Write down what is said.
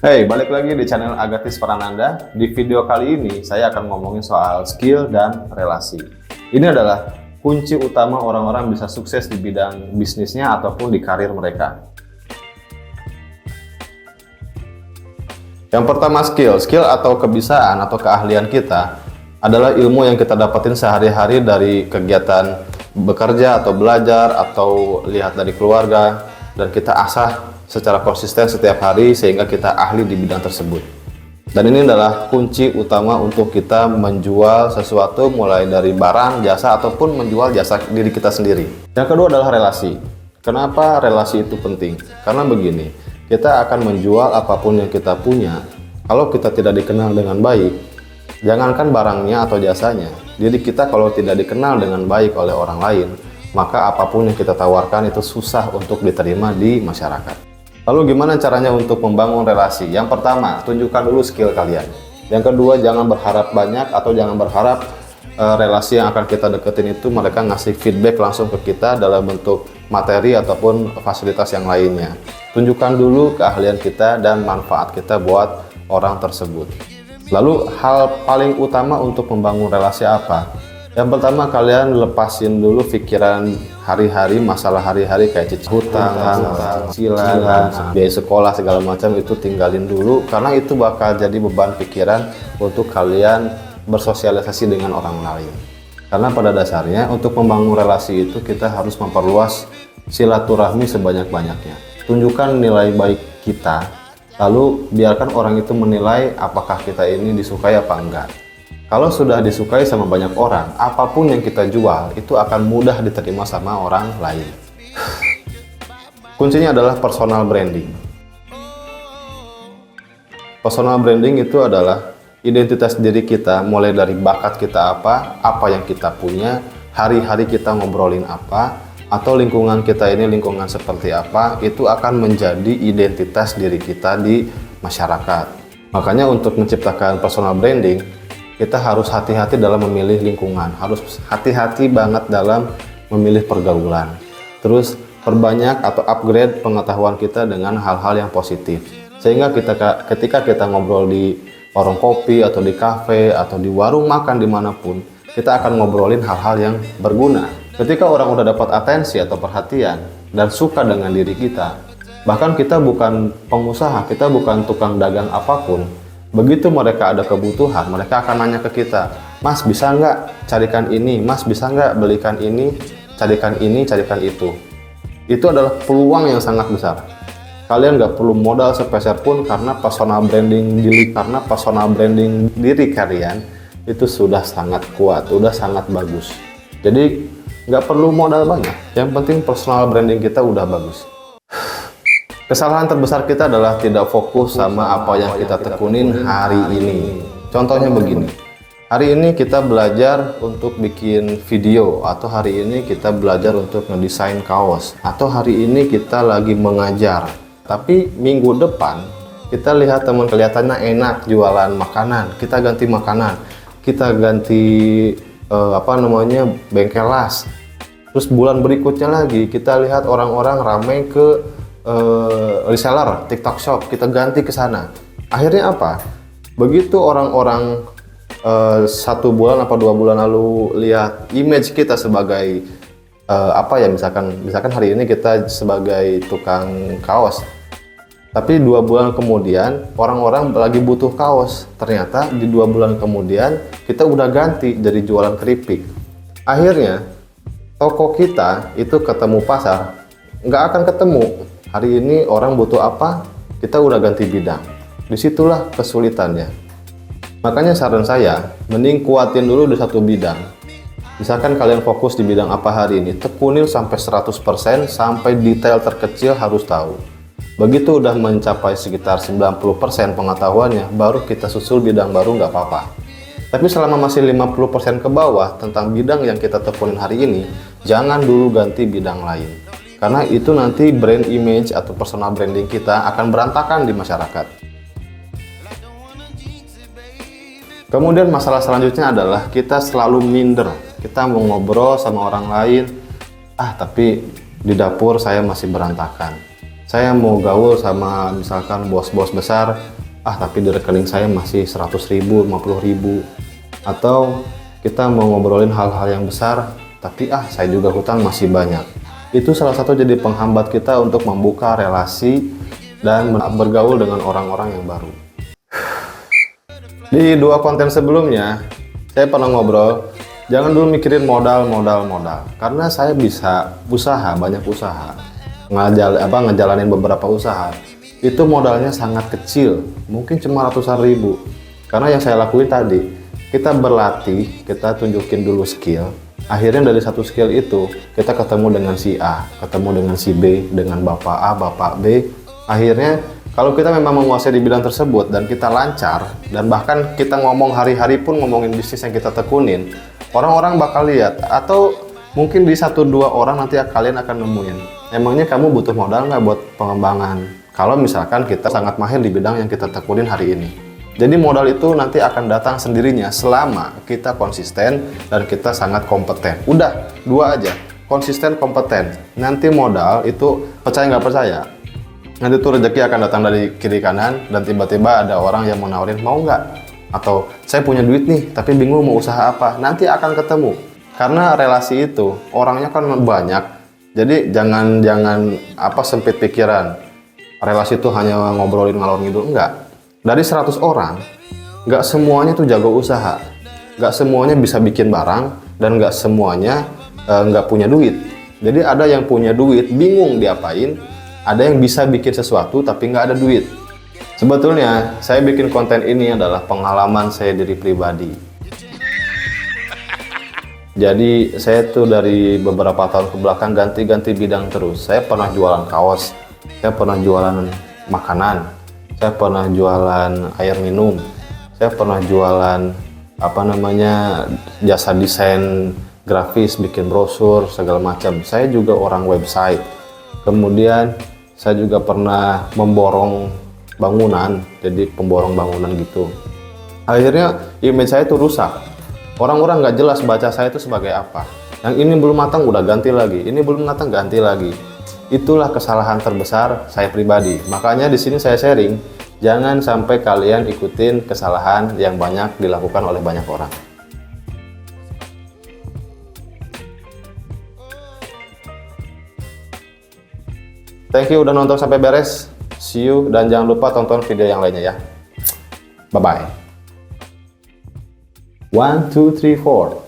Hey, balik lagi di channel Agathis Prananda. Di video kali ini, saya akan ngomongin soal skill dan relasi. Ini adalah kunci utama orang-orang bisa sukses di bidang bisnisnya ataupun di karir mereka. Yang pertama skill. Skill atau kebiasaan atau keahlian kita adalah ilmu yang kita dapetin sehari-hari dari kegiatan bekerja atau belajar atau lihat dari keluarga, dan kita asah secara konsisten setiap hari sehingga kita ahli di bidang tersebut. Dan ini adalah kunci utama untuk kita menjual sesuatu, mulai dari barang, jasa, ataupun menjual jasa diri kita sendiri. Yang kedua adalah relasi. Kenapa relasi itu penting? Karena begini, kita akan menjual apapun yang kita punya. Kalau kita tidak dikenal dengan baik, jangankan barangnya atau jasanya, diri kita kalau tidak dikenal dengan baik oleh orang lain, maka apapun yang kita tawarkan itu susah untuk diterima di masyarakat. Lalu gimana caranya untuk membangun relasi? Yang pertama, tunjukkan dulu skill kalian. Yang kedua, jangan berharap banyak atau jangan berharap relasi yang akan kita deketin itu mereka ngasih feedback langsung ke kita dalam bentuk materi ataupun fasilitas yang lainnya. Tunjukkan dulu keahlian kita dan manfaat kita buat orang tersebut. Lalu hal paling utama untuk membangun relasi apa? Yang pertama, kalian lepasin dulu pikiran hari-hari, masalah hari-hari kayak cicil hutang, cicilan, biaya sekolah segala macam, itu tinggalin dulu karena itu bakal jadi beban pikiran untuk kalian bersosialisasi dengan orang lain. Karena pada dasarnya untuk membangun relasi itu kita harus memperluas silaturahmi sebanyak-banyaknya. Tunjukkan nilai baik kita, lalu biarkan orang itu menilai apakah kita ini disukai apa enggak. Kalau sudah disukai sama banyak orang, apapun yang kita jual itu akan mudah diterima sama orang lain. Kuncinya adalah personal branding. Personal branding itu adalah identitas diri kita, mulai dari bakat kita apa yang kita punya, hari-hari kita ngobrolin apa, atau lingkungan kita ini lingkungan seperti apa, itu akan menjadi identitas diri kita di masyarakat. Makanya untuk menciptakan personal branding, kita harus hati-hati dalam memilih lingkungan, harus hati-hati banget dalam memilih pergaulan. Terus perbanyak atau upgrade pengetahuan kita dengan hal-hal yang positif. Sehingga ketika kita ngobrol di warung kopi atau di kafe atau di warung makan dimanapun, kita akan ngobrolin hal-hal yang berguna. Ketika orang udah dapat atensi atau perhatian dan suka dengan diri kita, bahkan kita bukan pengusaha, kita bukan tukang dagang apapun, begitu mereka ada kebutuhan, mereka akan nanya ke kita, "Mas, bisa nggak carikan ini? Mas, bisa nggak belikan ini, carikan itu." Itu adalah peluang yang sangat besar. Kalian nggak perlu modal sepeser pun karena personal branding diri kalian itu sudah sangat kuat, sudah sangat bagus. Jadi nggak perlu modal banyak, yang penting personal branding kita udah bagus. Kesalahan terbesar kita adalah tidak fokus sama apa yang kita tekunin hari ini. Contohnya begini, hari ini kita belajar untuk bikin video, atau hari ini kita belajar untuk ngedesain kaos, atau hari ini kita lagi mengajar. Tapi minggu depan kita lihat teman kelihatannya enak jualan makanan, kita ganti makanan, kita ganti bengkel las. Terus bulan berikutnya lagi kita lihat orang-orang ramai ke reseller, TikTok Shop, kita ganti ke sana. Akhirnya apa? Begitu orang-orang 1 bulan atau 2 bulan lalu lihat image kita sebagai misalkan hari ini kita sebagai tukang kaos, tapi 2 bulan kemudian orang-orang lagi butuh kaos, ternyata di 2 bulan kemudian kita udah ganti jadi jualan keripik. Akhirnya toko kita itu ketemu pasar, nggak akan ketemu. Hari ini orang butuh apa, kita udah ganti bidang. Disitulah kesulitannya. Makanya saran saya, mending kuatin dulu di satu bidang. Misalkan kalian fokus di bidang apa hari ini, tekunin sampai 100%, sampai detail terkecil harus tahu. Begitu udah mencapai sekitar 90% pengetahuannya, baru kita susul bidang baru, nggak apa-apa. Tapi selama masih 50% ke bawah tentang bidang yang kita tekunin hari ini, jangan dulu ganti bidang lain. Karena itu nanti brand image atau personal branding kita akan berantakan di masyarakat. Kemudian masalah selanjutnya adalah kita selalu minder. Kita mau ngobrol sama orang lain, tapi di dapur saya masih berantakan. saya mau gaul sama misalkan bos-bos besar, tapi di rekening saya masih 100.000, 50.000. Atau kita mau ngobrolin hal-hal yang besar, tapi saya juga hutang masih banyak. Itu salah satu jadi penghambat kita untuk membuka relasi dan bergaul dengan orang-orang yang baru. Di 2 konten sebelumnya, saya pernah ngobrol, jangan dulu mikirin modal. Karena saya bisa banyak usaha, ngejalanin beberapa usaha. Itu modalnya sangat kecil, mungkin cuma ratusan ribu. Karena yang saya lakuin tadi, kita berlatih, kita tunjukin dulu skill. Akhirnya dari satu skill itu, kita ketemu dengan si A, ketemu dengan si B, dengan Bapak A, Bapak B. Akhirnya, kalau kita memang menguasai di bidang tersebut dan kita lancar, dan bahkan kita ngomong hari-hari pun ngomongin bisnis yang kita tekunin, orang-orang bakal lihat, atau mungkin di 1-2 orang nanti kalian akan nemuin. Emangnya kamu butuh modal nggak buat pengembangan? Kalau misalkan kita sangat mahir di bidang yang kita tekunin hari ini. Jadi modal itu nanti akan datang sendirinya selama kita konsisten dan kita sangat kompeten. Udah, 2 aja, konsisten, kompeten. Nanti modal itu percaya nggak percaya, nanti tuh rezeki akan datang dari kiri kanan dan tiba-tiba ada orang yang mau nawarin, mau nggak? Atau saya punya duit nih tapi bingung mau usaha apa. Nanti akan ketemu. Karena relasi itu orangnya kan banyak. Jadi jangan sempit pikiran. Relasi itu hanya ngobrolin ngalor ngidul, enggak. Dari 100 orang, nggak semuanya tuh jago usaha. Nggak semuanya bisa bikin barang dan nggak semuanya nggak punya duit. Jadi ada yang punya duit bingung diapain. Ada yang bisa bikin sesuatu tapi nggak ada duit. Sebetulnya saya bikin konten ini adalah pengalaman saya diri pribadi. Jadi saya tuh dari beberapa tahun ke belakang ganti-ganti bidang terus. Saya pernah jualan kaos, saya pernah jualan makanan, saya pernah jualan air minum, saya pernah jualan jasa desain grafis, bikin brosur segala macam. Saya juga orang website. Kemudian saya juga pernah memborong bangunan, jadi pemborong bangunan gitu. Akhirnya image saya itu rusak. Orang-orang nggak jelas baca saya itu sebagai apa. Yang ini belum matang udah ganti lagi, ini belum matang ganti lagi. Itulah kesalahan terbesar saya pribadi. Makanya di sini saya sharing, jangan sampai kalian ikutin kesalahan yang banyak dilakukan oleh banyak orang. Thank you udah nonton sampai beres. See you dan jangan lupa tonton video yang lainnya ya. Bye bye. 1, 2, 3, 4.